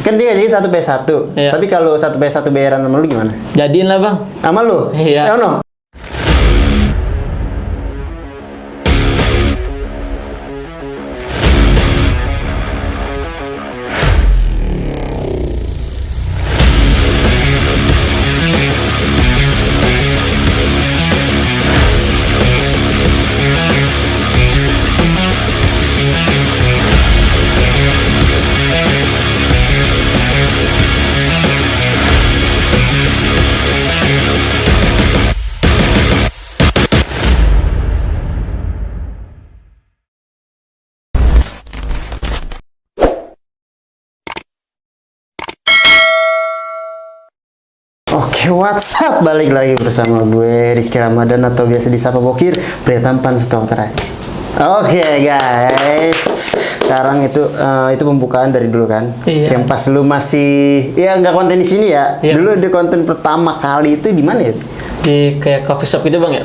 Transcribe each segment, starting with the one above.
Kan dia ngajakin 1 PS1. Iya. Tapi kalau 1 PS1 bayaran sama lu gimana? Jadiin lah bang. Sama lu? Iya. No. Oke, what's up? Balik lagi bersama gue Rizky Ramadan atau biasa disapa Bokir, pria tampan setengah terakhir. Oke guys, sekarang itu pembukaan dari dulu kan? Iya. Yang pas lu masih nggak konten di sini ya? Iya. Dulu di konten pertama kali itu di mana ya? Di kayak coffee shop gitu bang ya?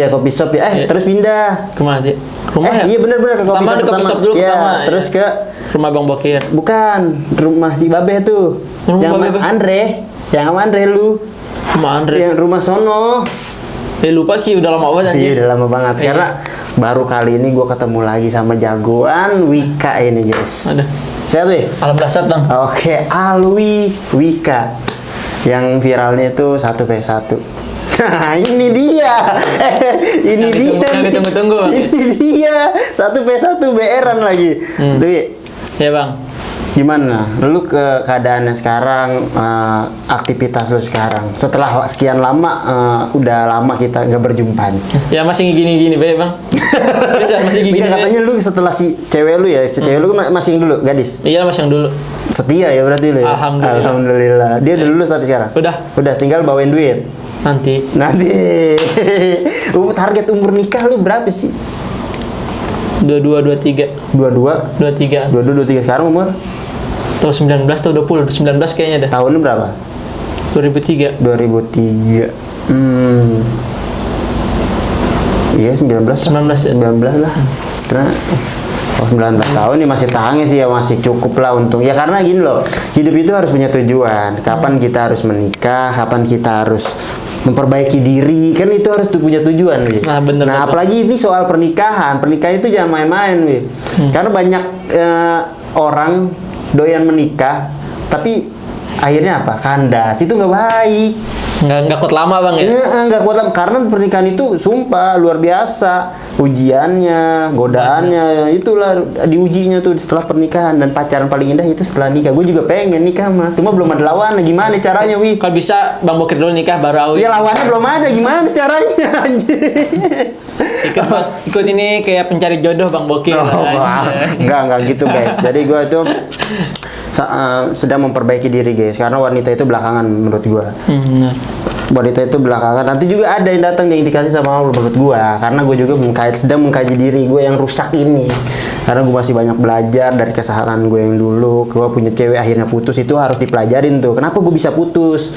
Kopi shop ya. Iya. Terus pindah. Kemana sih? Rumah ya? Iya bener-bener ke kopi shop Di coffee pertama. shop dulu Iya, pertama. terus ke rumah Bang Bokir. bukan rumah si Babe tuh. Rumah yang Babe, sama Bang? Andre, yang sama Andre lu. Rumah Andre. Yang rumah sono. Lupa Ki, udah lama banget anjir. Iya, udah lama banget. Iya. Karena baru kali ini gue ketemu lagi sama jagoan Wika ini, guys. Ada. Sehat, Wi? Alhamdulillah bang. Oke, Alwi Wika. Yang viralnya itu 1 PS1. Nah, ini dia. Ini dia. Yang ditunggu-tunggu. Ini dia. 1 PS1 BR-an lagi. Dwi, Ya bang. gimana? Lu ke keadaannya sekarang, aktivitas lu sekarang. Setelah sekian lama, udah lama kita nggak berjumpa nih. Ya masih gini-gini be bang. Bisa masih gini. Enggak, katanya lu setelah si cewek lu ya, si cewek lu masih yang dulu, gadis. Iya masih yang dulu. Setia ya berarti lu ya? Alhamdulillah. Alhamdulillah. Dia udah lulus tapi sekarang? Udah Tinggal bawain duit. nanti. Target umur nikah lu berapa sih? 22, 23. 22? 23. 23 sekarang umur? Tahun 19 atau 20? 19 kayaknya dah. Tahunnya berapa? 2003. 2003. Iya 19 lah. 19 ya? 19 lah. Karena 19 tahun ini masih tahannya sih ya, masih cukup lah untuk ya, karena gini loh, hidup itu harus punya tujuan. Kapan kita harus menikah, kapan kita harus memperbaiki diri, kan itu harus punya tujuan nih. Nah, bener, bener. Apalagi ini soal pernikahan itu jangan main-main nih. Karena banyak orang doyan menikah tapi akhirnya apa? Kandas. Itu nggak baik. Nggak kuat lama bang ya? Nggak kuat lama. Karena pernikahan itu sumpah luar biasa. Ujiannya, godaannya, itulah diujinya tuh setelah pernikahan. Dan pacaran paling indah itu setelah nikah. Gue juga pengen nikah mah, cuma belum ada lawan. Gimana caranya, Wi? Kalau bisa Bang Bokir dulu nikah baru Awi. Ya lawannya belum ada, gimana caranya? Anjir. Ikut ini kayak pencari jodoh Bang Bokir. Enggak gitu guys. Jadi gue itu sedang memperbaiki diri guys. Karena wanita itu belakangan menurut gue. Benar. Wanita itu belakangan. Nanti juga ada yang datang yang dikasih sama Allah menurut gue. Karena gue juga sedang mengkaji diri gue yang rusak ini. Karena gue masih banyak belajar dari kesalahan gue yang dulu. Gue punya cewek akhirnya putus, itu harus dipelajarin tuh. Kenapa gue bisa putus?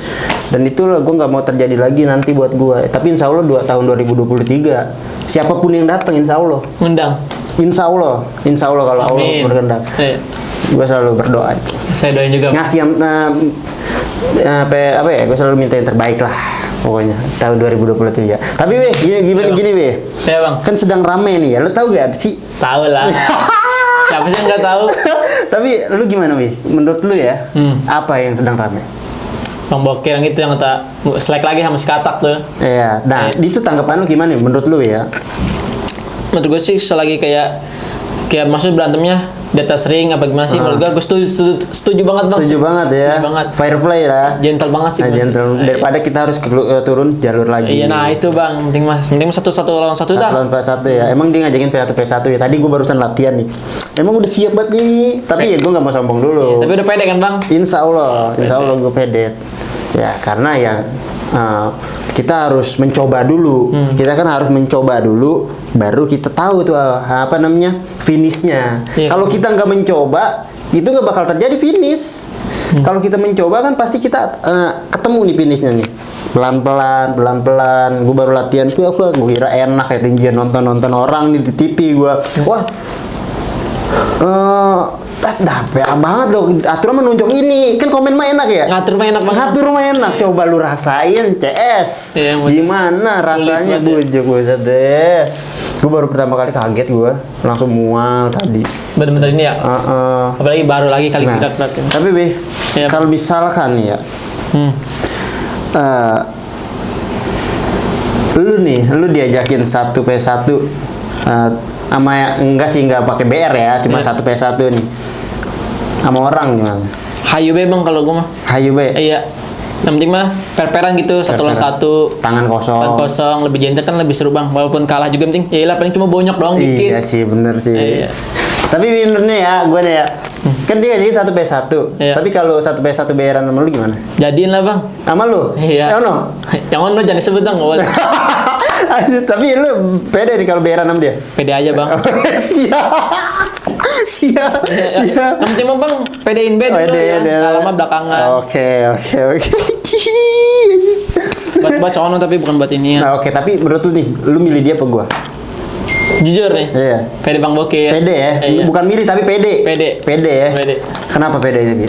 Dan itu gue nggak mau terjadi lagi nanti buat gue. Tapi insya Allah tahun 2023 siapapun yang datang insya Allah. Undang. Insya Allah kalau Allah berkehendak. Gue selalu berdoa. Saya doain juga. Ngasih yang apa ya? Gue selalu minta yang terbaik lah. Pokoknya tahun 2023. Tapi weh, gini weh. Ya bang. Kan sedang rame nih ya. Lo tahu gak sih? Tahu lah. Siapa sih yang nggak tahu? Tapi lu gimana weh? Menurut lu ya, apa yang sedang rame? Bang Bokir yang itu yang tak selek lagi sama si Katak tuh. Iya. Nah, itu tanggapan lu gimana menurut lu ya? Menurut gue sih selagi kayak maksud berantemnya di atas ring apa gimana sih? Menurut gue setuju banget bang. Setuju banget ya. Setuju banget. Fair play lah. Gentle banget sih. Gentle. Daripada kita harus turun jalur lagi. Iya, nah itu bang, penting satu lawan satu dah. Lawan PS1 ya. Emang dia ngajakin PS1 ya. Tadi gue barusan latihan nih. Emang udah siap banget nih. Tapi ya gue nggak mau sombong dulu. Iya, tapi udah pede kan bang? Insya Allah gue pede. Ya karena ya kita harus mencoba dulu. Kita kan harus mencoba dulu, baru kita tahu tuh apa namanya finishnya. Iya. Kalau kita nggak mencoba, itu nggak bakal terjadi finish. Kalau kita mencoba kan pasti kita ketemu nih finishnya nih. Pelan-pelan. Gue baru latihan tuh gue kira enak kayak tinggian nonton orang nih di TV gue. Wah. dapet banget loh. Aturan menunjuk ini. Kan komen mah enak ya. Ngatur mah enak banget. Ngatur mah enak. Coba lu rasain CS. Iya, bener. Gimana rasanya Sulit bujuk buset deh. Gue baru pertama kali kaget gue. Langsung mual tadi. Bener-bener ini ya. Heeh. Apalagi baru lagi kali Nah, berat ya. tapi Be, Iya. kalau misalkan nih ya, Hmm. lu diajakin 1v1 sama enggak sih, enggak pakai BR ya, cuma Iya. 1v1 nih. Sama orang gimana? Hayu be bang kalau gua mah. Hayu Be. Iya. Yang penting mah per-peran gitu, satu lawan Per-peran. satu. Tangan kosong. Tangan kosong, lebih gentle kan lebih seru bang. Walaupun kalah juga penting, ya iyalah paling cuma bonyok doang dikit. Iya sih, bener sih. Iya. Tapi benernya ya, gue nih ya, kan dia jadi 1v1. Iya. Tapi kalau 1v1 BR-an sama lu gimana? Jadiin lah bang. Sama lu? Iya. Ya, no? Yang ono jangan disebut dong, nggak boleh. Tapi lu pede nih kalau BR-an sama dia? Pede aja bang. Siap. Siap. Siap. Yang penting mah bang, pedein be dulu ya. Kalau mah belakangan. Oke. Buat sono tapi bukan buat ini ya. Nah, oke, tapi menurut lu nih, lu milih dia apa gua? Jujur nih. Iya. Pede bang Bokir. Pede ya? Iya. Bukan milih tapi pede. Pede. Pede ya? Pede. Kenapa pede ini?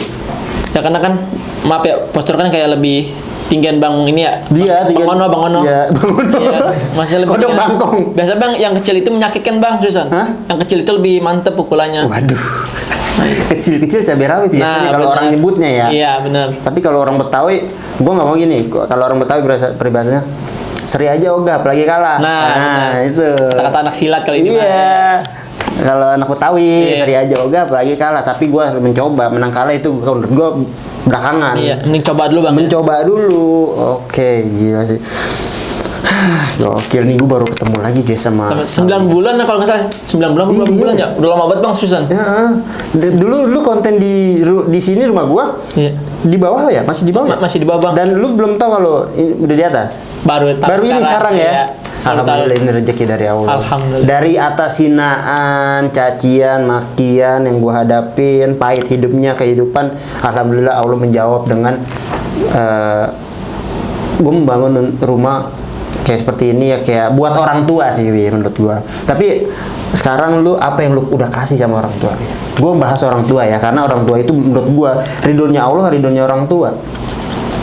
Ya karena kan, maaf ya, postur kan kayak lebih tinggian bang ini ya. Dia Bang Ono, Bang Ono. Iya, Bang Ono. Iya, masih lebih Kodok tinggi. bangkong. Biasa bang, yang kecil itu menyakitkan bang, Susan. Hah? Yang kecil itu lebih mantep pukulannya. Waduh. Kecil-kecil cabai rawit biasanya kalau bener. orang nyebutnya ya. Iya, benar. Tapi kalau orang Betawi, gua nggak mau gini. Kalau orang Betawi peribahasanya seri aja ogah, apalagi kalah. Nah, itu. Kata-kata anak silat kali ini. Iya. Kalau anak Betawi, Iya. seri aja ogah, apalagi kalah. Tapi gua mencoba, menang kalah itu menurut gua belakangan. Iya, mending coba dulu bang. Mencoba dulu. Oke, gila sih. Gokil nih, gue baru ketemu lagi guys sama 9 bulan lah kalau nggak salah. 9 bulan, berapa Iya. bulan ya? Udah lama banget bang, Susan. Ya, dulu konten di sini rumah gua Iya. di bawah ya, masih di bawah. ya? Masih di bawah bang. Dan lu belum tahu kalau udah di atas. Baru Ini sekarang ya. Iya. Baru Alhamdulillah, tahu. ini rezeki dari Allah. Alhamdulillah. Dari atas hinaan, cacian, makian yang gua hadapin, pahit hidupnya, kehidupan, alhamdulillah Allah menjawab dengan gua membangun rumah kayak seperti ini ya, kayak buat orang tua sih Wi, menurut gua. Tapi sekarang lu apa yang lu udah kasih sama orang tua? Wi? Gua bahas orang tua ya, karena orang tua itu menurut gua ridhonya Allah, ridhonya orang tua.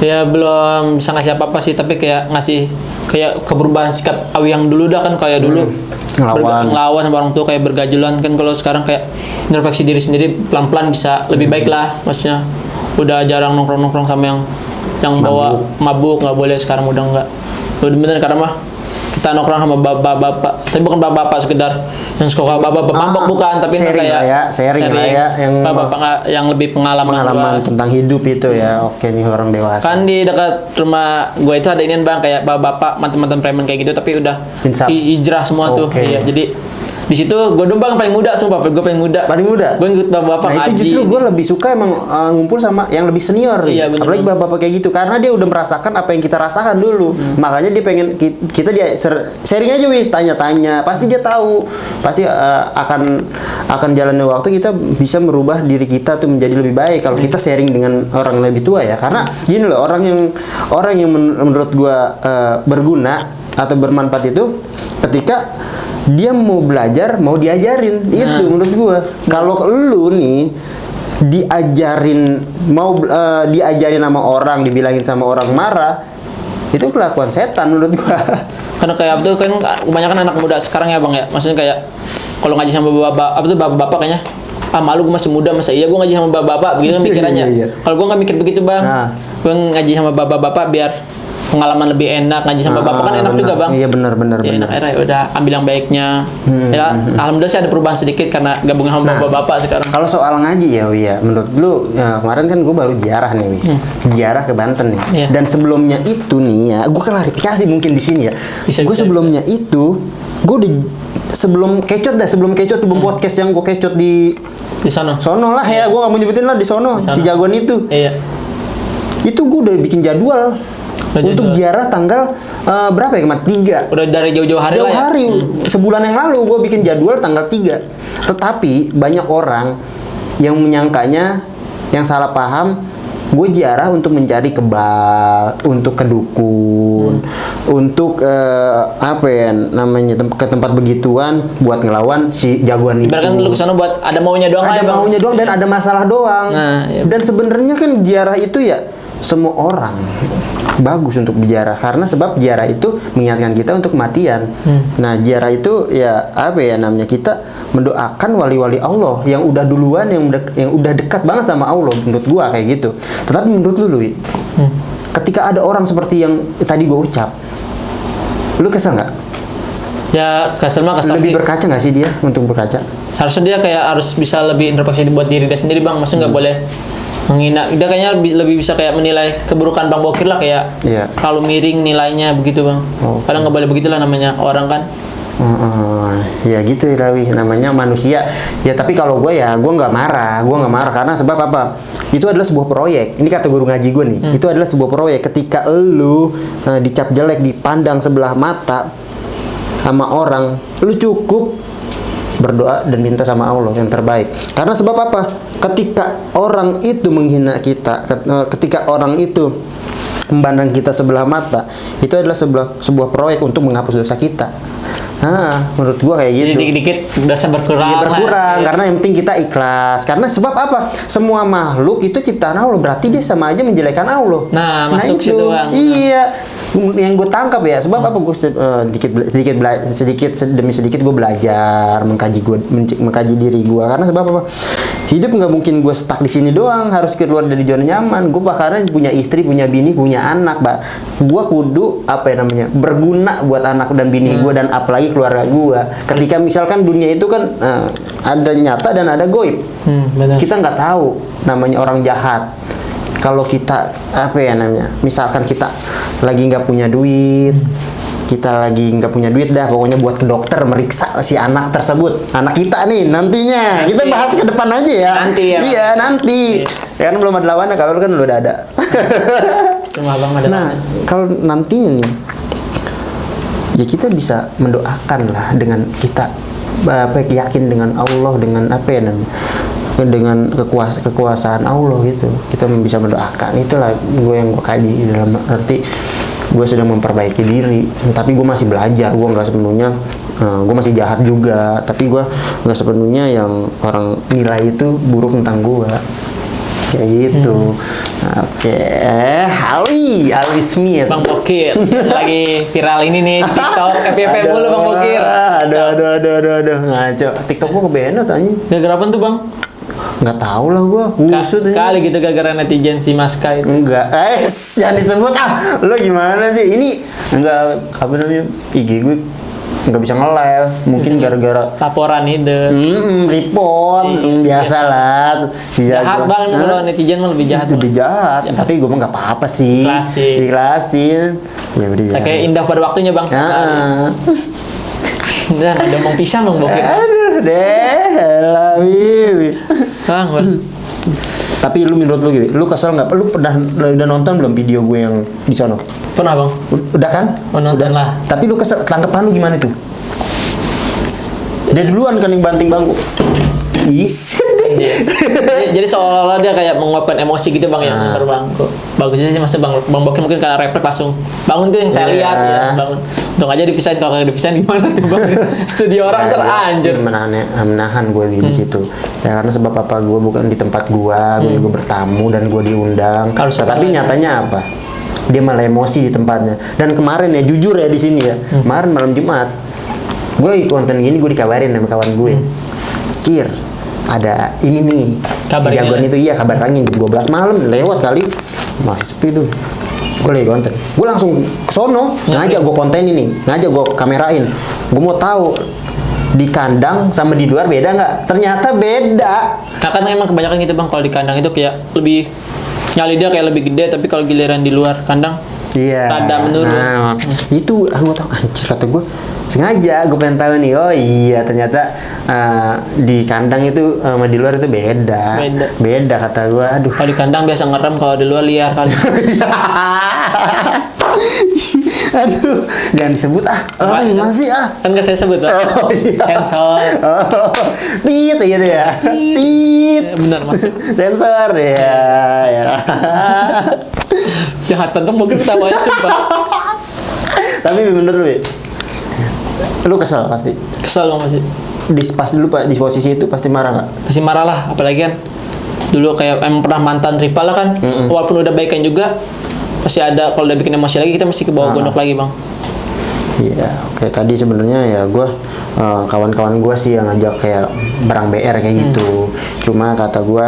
Ya belum bisa ngasih apa-apa sih, tapi kayak ngasih kayak keperubahan sikap Awi yang dulu dah kan, kayak dulu ngelawan sama orang tua, kayak bergajulan kan. Kalau sekarang kayak introspeksi diri sendiri, pelan-pelan bisa lebih baik lah, maksudnya udah jarang nongkrong-nongkrong sama yang bawa mabuk, nggak boleh sekarang, udah nggak. Bener-bener karena mah kita nongkrong sama bapak-bapak, tapi bukan bapak-bapak sekedar yang suka bapak-bapak mabok, bukan, tapi sharing kayak lah ya, sharing lah ya, yang bapak-bapak yang lebih pengalaman luas. tentang hidup itu ya. Oke nih, orang dewasa. Kan di dekat rumah gue itu ada ini bang, kayak bapak-bapak mantan-mantan preman kayak gitu, tapi udah Insaf. hijrah semua tuh. Oke. Iya, jadi di situ gue dong bang paling muda, sumpah gue paling muda. Paling muda? Gue ngikut bapak-bapak Nah itu ngaji. justru gue lebih suka emang ngumpul sama yang lebih senior nih. Iya, bener. Apalagi bapak-bapak kayak gitu, karena dia udah merasakan apa yang kita rasakan dulu. Makanya dia pengen kita dia sharing aja Wih, tanya-tanya. Pasti dia tahu. Pasti akan jalannya waktu kita bisa merubah diri kita tuh menjadi lebih baik kalau kita sharing dengan orang lebih tua ya. Karena gini loh, orang yang menurut gue berguna atau bermanfaat itu ketika dia mau belajar, mau diajarin. Itu menurut gua. Kalau lu nih diajarin diajarin sama orang, dibilangin sama orang marah, itu kelakuan setan menurut gua. Karena kayak tuh kan kebanyakan anak muda sekarang ya bang ya, maksudnya kayak kalau ngaji sama bapak-bapak kayaknya malu, gue masih muda, masa iya gue ngaji sama bapak-bapak, begitu kan pikirannya. Iya. Kalau gue nggak mikir begitu bang, gue ngaji sama bapak-bapak biar pengalaman lebih enak. Ngaji sama bapak kan enak bener. juga bang. Iya benar. Ya, enak era udah ambil yang baiknya. Ya, alhamdulillah sih ada perubahan sedikit karena gabungan sama bapak-bapak sekarang. Kalau soal ngaji ya Wi, menurut lu kemarin kan gue baru ziarah nih Wi. Ziarah ke Banten nih. Iya. Dan sebelumnya itu nih ya, gue klarifikasi mungkin di sini ya. Gue sebelumnya itu gue udah sebelum kecot podcast yang gue kecot di sana. Sono lah ya, gue gak mau nyebutin lah di sono, si jagoan itu. Iya. Itu gue udah bikin jadwal untuk ziarah tanggal berapa ya kemarin? 3. Udah dari jauh-jauh hari Jauh lah ya. hari, sebulan yang lalu gue bikin jadwal tanggal 3. Tetapi banyak orang yang menyangkanya, yang salah paham, Gue ziarah untuk mencari kebal, untuk ke dukun, untuk apa ya namanya ke tempat begituan buat ngelawan si jagoan itu. Ibaratkan lu kesana buat ada maunya doang Ada aja, Bang. maunya doang dan ada masalah doang. Nah, iya. Dan sebenarnya kan ziarah itu ya semua orang bagus untuk ziarah karena sebab ziarah itu mengingatkan kita untuk kematian. Nah, ziarah itu ya apa ya namanya kita mendoakan wali-wali Allah yang udah duluan yang udah dekat banget sama Allah menurut gua kayak gitu. Tetapi menurut lu, Lui, ketika ada orang seperti yang tadi gua ucap, lu kesel nggak? Ya kesel mah kesel Lebih sih. berkaca nggak sih dia untuk berkaca? Seharusnya dia kayak harus bisa lebih introspeksi buat diri dia sendiri, Bang. Maksudnya nggak boleh menghina. Dia kayaknya lebih bisa kayak menilai keburukan Bang Bokir lah, kayak Iya. kalau miring nilainya begitu, Bang. Oh. Kadang nggak boleh begitulah namanya orang kan. Ya gitu ya Rawi, namanya manusia ya. Tapi kalau gue ya gue nggak marah karena sebab apa, itu adalah sebuah proyek. Ini kata guru ngaji gue nih, itu adalah sebuah proyek. Ketika lu dicap jelek, dipandang sebelah mata sama orang, lu cukup berdoa dan minta sama Allah yang terbaik. Karena sebab apa, ketika orang itu menghina kita, ketika orang itu memandang kita sebelah mata, itu adalah sebuah proyek untuk menghapus dosa kita. Menurut gua kayak gitu. Jadi dikit-dikit dosa berkurang. Iya, berkurang lah. karena yang penting kita ikhlas. Karena sebab apa? Semua makhluk itu ciptaan Allah, berarti dia sama aja menjelekan Allah. Nah, masuk itu. situ, Bang. Iya. Yang gue tangkap ya, sebab apa gue sedikit demi sedikit gue belajar mengkaji diri gue. Karena sebab apa? Hidup nggak mungkin gue stuck di sini doang, harus keluar dari zona nyaman. Gue bakalan punya istri, punya bini, punya anak, gue kudu apa ya namanya berguna buat anak dan bini gue dan apalagi keluarga gue. Ketika misalkan dunia itu kan ada nyata dan ada goib. Benar. Kita nggak tahu namanya orang jahat. Kalau kita apa ya namanya, misalkan kita lagi nggak punya duit, dah pokoknya buat ke dokter meriksa si anak tersebut, anak kita nih nantinya. Kita bahas ke depan aja ya. Nanti ya. Iya nanti. Ya kan belum ada lawannya, kalau lu kan udah ada. Cuma Bang ada. Nah kalau nantinya nih, ya kita bisa mendoakan lah dengan kita yakin dengan Allah, dengan apa ya namanya, dengan kekuasaan Allah gitu. Kita bisa mendoakan. Itulah gue yang gue kaji dalam arti gue sedang memperbaiki diri, tapi gue masih belajar. Gue nggak sepenuhnya gue masih jahat juga, tapi gue nggak sepenuhnya yang orang nilai itu buruk tentang gue kayak gitu. Oke. Alwi Smith, Bang Bokir lagi viral ini nih TikTok FYP mulu Bang Bokir. Aduh, ngaco. TikTok gue kebenet anjing. Gara-gara apa tuh, Bang? Nggak tahu lah gue, kusut aja. Kali gitu gara-gara netizen si Maska itu. Enggak, jangan disebut lo gimana sih? Ini enggak apa namanya, IG gue nggak bisa nge-live, mungkin gara-gara Laporan itu. report, biasalah. Si Jahat banget kalau netizen mah lebih jahat. Lebih jahat, tapi gue mah nggak apa-apa sih. Ikhlasin. Ya udah biasa. Kayak indah pada waktunya, Bang. Dan ada mau pisang Bang Bokir. Aduh deh, lah Bibi. Bang. Tapi lu menurut lu gini, lu kesel nggak? Lu udah nonton belum video gue yang di sono? Pernah, Bang. Udah kan? Oh, nonton lah. Tapi lu kesel, tanggapan lu gimana tuh? Dia duluan kan yang banting bangku. Jadi seolah-olah dia kayak menguapkan emosi gitu, Bang, yang berbangku. Bagusnya sih masa Bang Bokir mungkin karena refleks langsung bangun tuh yang saya lihat ya, bangun. Untung aja dipisahin, kalau nggak dipisahin gimana tuh, Bang? Studio orang teranjur. Menahan gue di situ. Ya karena sebab apa, gue bukan di tempat gue juga bertamu dan gue diundang. Tapi nyatanya apa? Dia malah emosi di tempatnya. Dan kemarin ya, jujur ya di sini ya, kemarin malam Jumat, gue konten gini, gue dikabarin sama kawan gue, Kir, ada ini nih, kabar si jagoan itu, iya kabar angin 12 malam lewat kali, masih sepi tuh. Gue lagi konten, gue langsung kesono, ngajak gue konten ini, ngajak gue kamerain, gue mau tahu di kandang sama di luar beda nggak? Ternyata beda. Nah kan emang kebanyakan gitu, Bang, kalau di kandang itu kayak lebih nyali dia kayak lebih gede, tapi kalau giliran di luar kandang rada menurun. Nah, itu gue tau, anjir, kata gue sengaja gue pengen tahu nih. Oh iya, ternyata di kandang itu sama di luar itu beda kata gue. Aduh, kalau di kandang biasa ngerem, kalau di luar liar kali. Aduh, jangan disebut masih kan gak saya sebut, Bang. Sensor. Tit gitu ya. Tit. Benar, Mas. Sensor ya. Jahat tentang mungkin ketawanya sumpah. Tapi bener lu ya, lu kesel pasti. Kesel bang masih. Pas dulu pak di posisi itu pasti marah nggak? Masih marah lah, apalagi kan dulu kayak emang pernah mantan rival lah kan. Walaupun udah baikan juga, pasti ada kalau udah bikin emosi lagi kita mesti ke bawah gondok lagi bang. Iya, oke. Tadi sebenarnya ya gue kawan-kawan gue sih yang ngajak kayak barang BR kayak gitu. Cuma kata gue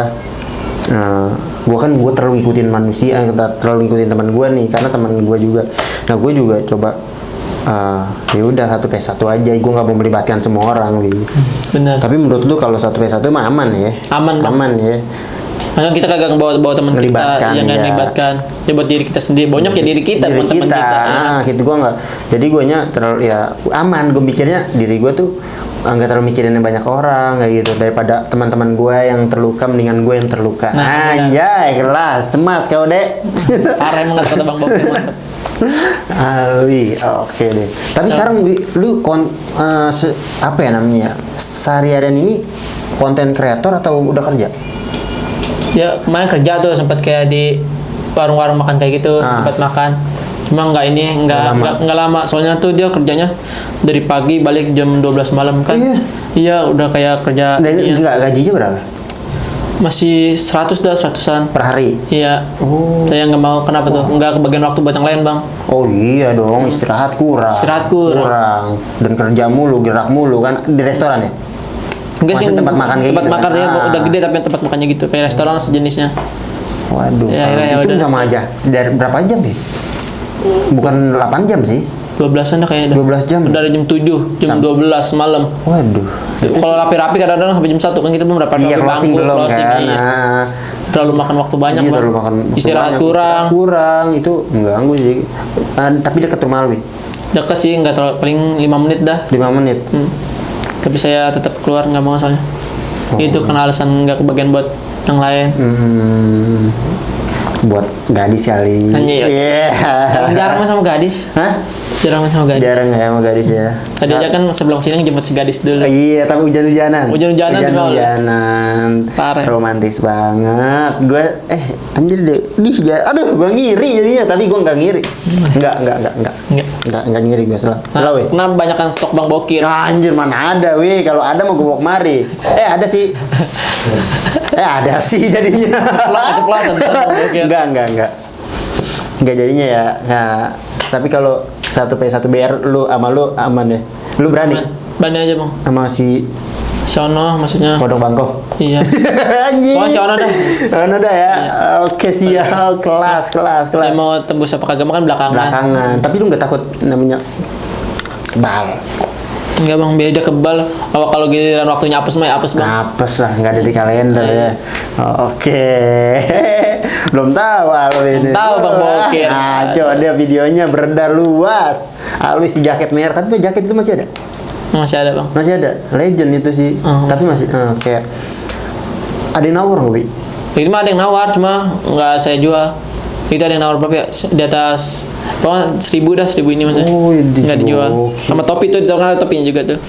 gue terlalu ngikutin manusia, terlalu ngikutin teman gue nih, karena teman gue juga. Nah gue juga coba ya udah 1v1 aja, gue nggak mau melibatkan semua orang, Bener. Tapi menurut lu kalau 1v1 mah aman ya? Aman bang. Aman ya. Makanya kita kagak bawa teman kita Ngelibatkan, yang nggak iya. melibatkan. Ya buat diri kita sendiri, bonyok ya diri kita, Diri bukan teman kita, kita. gitu gue nggak. Jadi gue nya terlalu ya aman. Gue mikirnya diri gue tuh nggak terlalu mikirin banyak orang kayak gitu, daripada teman-teman gue yang terluka mendingan gue yang terluka. Nah, Anjay, kelas cemas kau dek. Parah emang kata bang Bokir mantap. Alwi, oke deh. Tapi sekarang lu apa ya namanya? Sehari-harian ini konten kreator atau udah kerja? Ya kemarin kerja tuh sempat kayak di warung-warung makan kayak gitu, tempat makan. Cuma nggak lama. Soalnya tuh dia kerjanya dari pagi balik jam 12 malam kan. Iya, udah kayak kerja. Enggak, gajinya berapa? Masih 100 dah, 100-an. Per hari? Iya. Saya nggak mau, kenapa tuh? Nggak kebagian waktu buat yang lain bang. Oh iya dong, istirahat kurang. Istirahat kurang. Dan kerja mulu, gerak mulu kan di restoran ya? Enggak sih, Maksudnya tempat makan kayak tempat gitu makan kan? ya, udah gede tapi tempat makannya gitu, kayak restoran sejenisnya. Waduh, Ya, akhirnya ya itu udah. sama aja. Dari berapa jam ya? Bukan 8 jam sih? 12-an dah kayaknya. 12 jam. Dari jam 7, jam 12 malam. Waduh. Kalau rapi-rapi kadang-kadang sampai jam 1 kan kita belum rapi-rapi. Iya, closing belum kan? Iya. Nah, Terlalu makan waktu banyak iya, bang. terlalu makan waktu Istirahat banyak. kurang. Istirahat kurang, itu mengganggu sih. Tapi dekat rumah lu, Dekat sih, nggak terlalu, paling 5 menit dah. 5 menit. Tapi saya tetap keluar nggak mau soalnya. Itu karena alasan nggak kebagian buat yang lain. Buat gadis kali. Anjir. Iya. Jarang main sama gadis. Hah? Jarang main sama gadis. Jarang ya sama gadis ya. Tadi aja kan sebelum sini jemput si gadis dulu. Iya, tapi hujan-hujanan. Hujan-hujanan juga. Hujan-hujanan. Parah. Romantis banget. Gue anjir deh. Aduh, gue ngiri jadinya, tapi gue nggak ngiri. Enggak. Enggak ngiri gue salah. Salah weh. Kenapa banyak kan stok bang Bokir? Anjir, mana ada weh. Kalau ada mau gue bawa kemari. Ada sih. Ada sih jadinya. Keceplosan bang Bokir. Enggak jadinya ya. Nah, tapi kalau 1v1 BR lu sama lu aman ya. Lu berani? Berani aja bang. Sama si Sono maksudnya. Kodok Bangkok. Iya. Anjing. Oh, si Ono dah. Ono dah ya. Oke, siap. Kelas. Dia mau tembus apa kagak makan belakangan. Tapi lu nggak takut namanya kebal? Enggak bang, beda kebal. Kalau giliran waktunya apes mah ya apes bang. Apes lah, nggak ada di kalender ya. Oke. Belum tahu Alwi ini. Tahu Bang Bokir. Nah, coba dia videonya beredar luas. Alwi si jaket merah, tapi jaket itu masih ada? Masih ada bang. Masih ada. Legend itu sih. Tapi masih kayak ada yang nawar nggak, Bi? Ini mah ada yang nawar, cuma nggak saya jual. Itu ada yang nawar berapa ya? Di atas pokoknya 1.000 dah, 1.000 ini maksudnya. Oh, nggak dijual. Sama topi tuh, kan ada topinya juga tuh.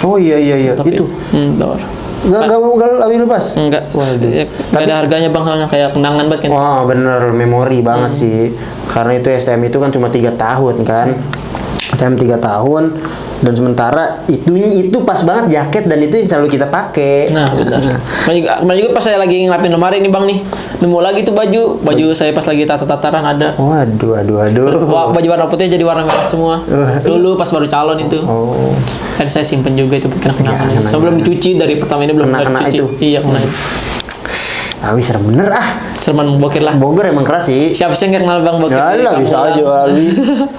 Oh iya. Topi. Itu. Nawar. Enggak Alwi lepas? Enggak. Nggak ada harganya bang, soalnya kayak kenangan banget kan. Wah, bener memori banget sih. Karena itu STM itu kan cuma 3 tahun kan. STM 3 tahun, dan sementara itu pas banget jaket, dan itu yang selalu kita pakai. Nah, benar. Kemarin juga pas saya lagi ngelapin lemari nih bang nih, nemu lagi tuh baju saya pas lagi tata-tataran ada. Waduh. Wah, baju warna putih jadi warna merah semua. Dulu pas baru calon itu. Oh. Kan saya simpen juga itu kenang-kenangan. Iya, Sebelum dicuci dari pertama ini belum Kena dicuci. itu. Iya, kena itu. Alwi serem bener Serman Bokir lah. Bogor emang keras sih. Siapa sih yang nggak kenal Bang Bokir? Ya lah, Kamu bisa orang. aja Alwi.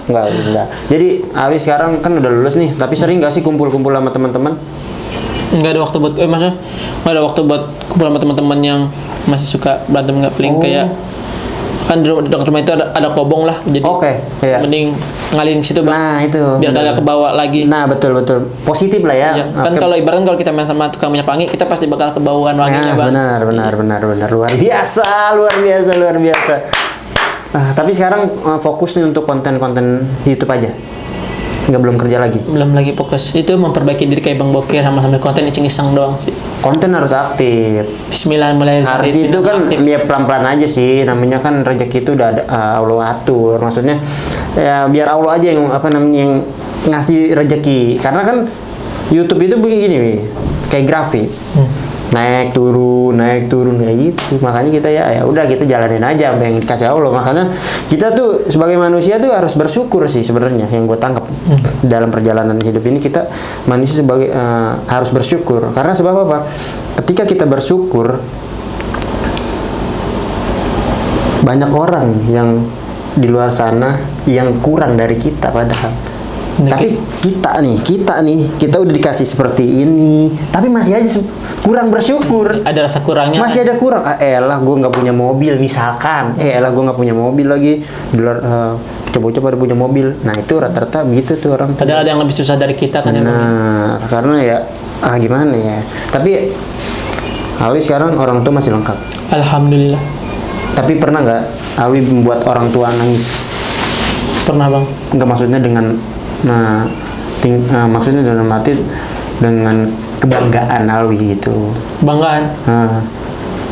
Enggak. Jadi Alwi sekarang kan udah lulus nih, tapi sering gak sih kumpul-kumpul sama teman-teman? Nggak ada waktu buat maksudnya nggak ada waktu buat kumpul sama teman-teman yang masih suka berantem, nggak paling kayak kan di dekat rumah itu ada kobong lah, jadi iya. mending ngalihin ke situ Bang. Nah, itu. Biar kagak kebawa lagi. Nah, betul. Positif lah ya. Iya. Kan kalau ibaratnya kalau kita main sama tukang minyak wangi, kita pasti bakal kebauan wanginya Bang. Benar. Luar biasa. Tapi sekarang fokus nih untuk konten-konten YouTube aja. belum kerja lagi. Belum lagi fokus. Itu memperbaiki diri kayak Bang Bokir sama sambil konten iseng-iseng doang sih. Konten harus aktif. Bismillah mulai Harus dari itu sini kan aktif. ya pelan-pelan aja sih. Namanya kan rezeki itu udah ada, Allah atur. Maksudnya ya biar Allah aja yang apa namanya yang ngasih rezeki. Karena kan YouTube itu begini nih, kayak grafik. Naik turun kayak gitu. Makanya kita ya udah kita jalanin aja apa yang dikasih Allah. Makanya kita tuh sebagai manusia tuh harus bersyukur sih sebenarnya yang gue tangkap dalam perjalanan hidup ini. Kita manusia sebagai harus bersyukur karena sebab apa? Ketika kita bersyukur, banyak orang yang di luar sana yang kurang dari kita padahal. Tapi kita udah dikasih seperti ini, tapi masih aja kurang bersyukur. Ada rasa kurangnya. Masih ada kurang. Elah, gue nggak punya mobil misalkan. Elah, gue nggak punya mobil lagi. Coba-coba ada punya mobil. Nah itu rata-rata begitu tuh orang. Padahal ada yang lebih susah dari kita kan. Nah, karena ya gimana ya. Tapi Awi sekarang orang tua masih lengkap. Alhamdulillah. Tapi pernah nggak Awi membuat orang tua nangis? Pernah Bang. Nggak, maksudnya dengan maksudnya dalam arti dengan kebanggaan Alwi gitu. Banggaan.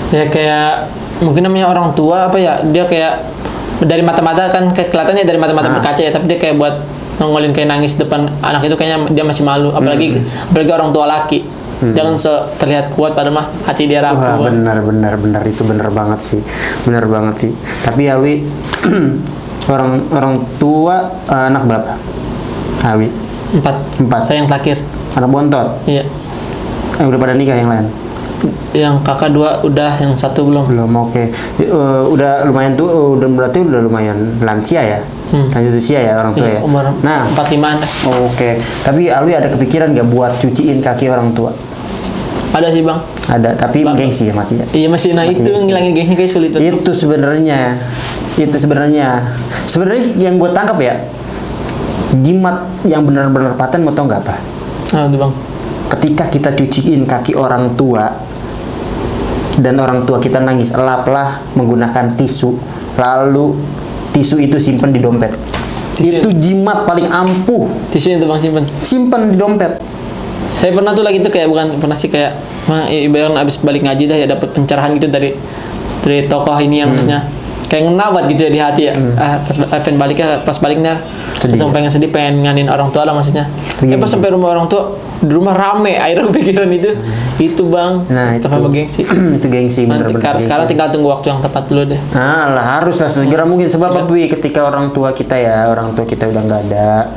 Ya kayak mungkin namanya orang tua apa ya, dia kayak dari mata-mata kan kelihatannya dari mata-mata berkaca ya, tapi dia kayak buat nongolin kayak nangis depan anak itu kayaknya dia masih malu, apalagi orang tua laki. Jangan terlihat kuat padahal mah hati dia rapuh. Benar itu benar banget sih. Tapi Alwi orang tua anak berapa? Awi 4. Saya yang terakhir. Anak bontot? Iya. Udah pada nikah yang lain? Yang kakak 2 udah, yang 1 belum. Oke. Udah lumayan tuh, berarti udah lumayan lansia ya? Lanjut usia ya orang tua ya? Umur 45-an dah. Oke. Tapi Alwi ada kepikiran gak buat cuciin kaki orang tua? Ada sih Bang. Ada, tapi gengsi ya masih ya? Iya masih, itu ngilangin gengsi kayak sulit. Itu sebenarnya yang gue tangkap ya, jimat yang benar-benar paten, mau tau nggak apa? Itu Bang. Ketika kita cuciin kaki orang tua dan orang tua kita nangis, elaplah menggunakan tisu, lalu tisu itu simpen di dompet. Itu jimat paling ampuh. Tisu itu Bang simpen di dompet. Saya pernah tuh lagi tuh kayak, bukan pernah sih, kayak ibaratnya abis balik ngaji dah ya, dapat pencerahan gitu dari tokoh ini yang maksudnya kayak ngena banget gitu ya di hati ya. Pas baliknya langsung pengen sedih, pengen nganin orang tua lah maksudnya. Pas sampai rumah orang tua, di rumah rame, akhirnya kepikiran itu Bang. Nah itu gengsi. Itu gengsi bener-bener. Sekarang tinggal tunggu waktu yang tepat dulu deh. Nah lah, haruslah segera mungkin. Sebab apa, ketika orang tua kita udah nggak ada,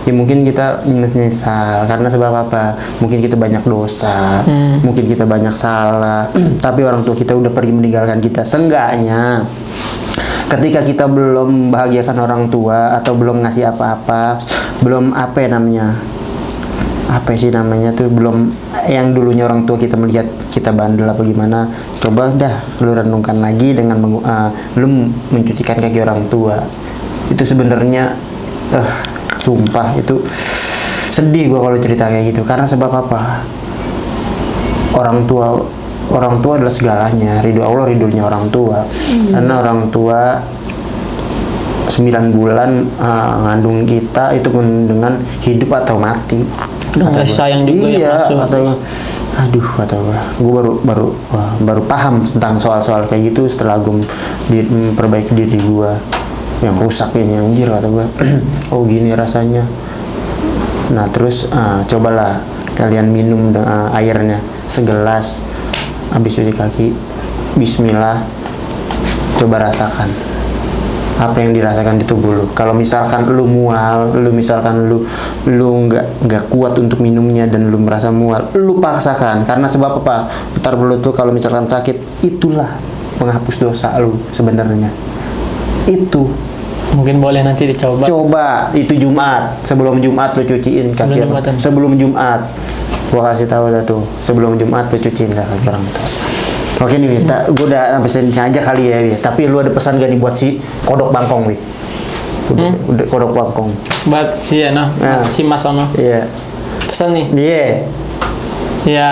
ya mungkin kita menyesal karena sebab apa? Mungkin kita banyak dosa, mungkin kita banyak salah. Tapi orang tua kita udah pergi meninggalkan kita. Seenggaknya ketika kita belum membahagiakan orang tua atau belum ngasih apa-apa, belum belum yang dulunya orang tua kita melihat kita bandel apa gimana, coba dah lu renungkan lagi dengan lu mencucikan kaki orang tua. Itu sebenarnya sumpah itu sedih gua kalau cerita kayak gitu. Karena sebab apa? Orang tua adalah segalanya. Ridho Allah, ridhonya orang tua. Karena orang tua 9 bulan ngandung kita itu pun dengan hidup atau mati. Dengan sayang juga iya, kata gue baru paham tentang soal-soal kayak gitu setelah gue memperbaiki diri gue yang rusak ini, anjir kata gue. Oh gini rasanya. Nah terus cobalah kalian minum airnya segelas habis cuci kaki, bismillah, coba rasakan apa yang dirasakan di tubuh lu. Kalau misalkan lu mual, lu nggak kuat untuk minumnya dan lu merasa mual, lu paksakan. Karena sebab apa? Ntar lu tuh kalau misalkan sakit, itulah menghapus dosa lu sebenarnya. Itu mungkin boleh nanti dicoba. Coba itu Jumat, sebelum Jumat lu cuciin kaki. Sebelum Jumat, gua kasih tahu dah tuh. Sebelum Jumat lu cuciin kaki orang tua. Oke nih, gue udah sampai sini aja kali ya, tapi lu ada pesan gak nih buat si kodok bangkong, Wi? Udah kodok bangkong. Buat si si Mas Ono. Iya. Pesan nih. Iya. Ya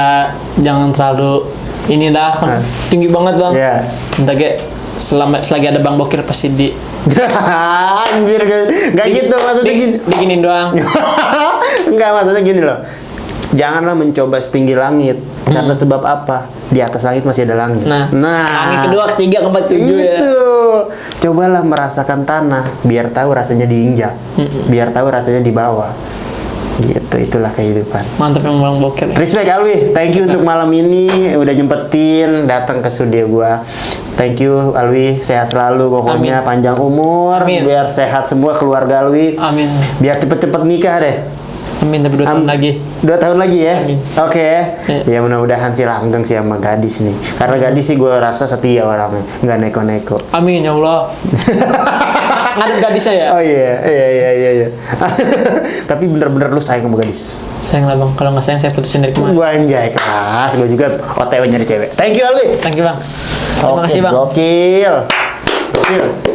jangan terlalu tinggi banget Bang. Iya. Entah kayak selagi ada Bang Bokir pasti Anjir, gak gitu maksudnya gini. diginin doang. Enggak, maksudnya gini loh. Janganlah mencoba setinggi langit. Karena sebab apa? Di atas langit masih ada langit. Nah, langit kedua, ketiga, keempat, tujuh ya. Itu. Cobalah merasakan tanah, biar tahu rasanya diinjak. Biar tahu rasanya di bawah. Gitu, itulah kehidupan. Mantap yang Bang Bokir. Respect Alwi, thank you untuk malam ini udah nyempetin datang ke studio gua. Thank you Alwi, sehat selalu pokoknya, panjang umur, Amin. biar sehat semua keluarga Alwi. Amin. Biar cepet-cepet nikah deh. Amin, tapi 2 tahun lagi. 2 tahun lagi ya? Amin. Oke. Ya. Ya mudah-mudahan sih langgeng sih sama gadis nih. Karena gadis sih gue rasa setia orangnya, nggak neko-neko. Amin ya Allah. Ngadep gadisnya ya? Oh iya. Tapi bener-bener lu sayang sama gadis. Sayang lah Bang, kalau nggak sayang saya putusin dari kemarin. Gue anjay kelas, gue juga OTW nyari cewek. Thank you Alwi. Thank you Bang. Terima Oke, kasih Bang. Gokil.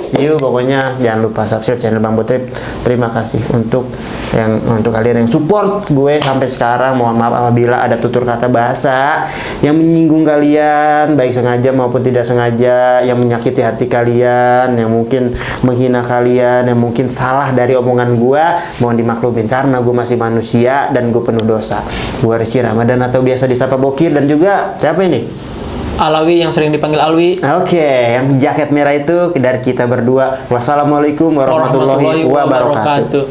See you pokoknya jangan lupa subscribe channel Bang Botrip. Terima kasih untuk kalian yang support gue sampai sekarang. Mohon maaf apabila ada tutur kata bahasa yang menyinggung kalian baik sengaja maupun tidak sengaja, yang menyakiti hati kalian, yang mungkin menghina kalian, yang mungkin salah dari omongan gue. Mohon dimaklumin karena gue masih manusia dan gue penuh dosa. Gue Rizky Ramadan atau biasa disapa Bokir, dan juga siapa ini? Alawi yang sering dipanggil Alwi. Oke, yang jaket merah itu dari kita berdua. Wassalamualaikum warahmatullahi wabarakatuh.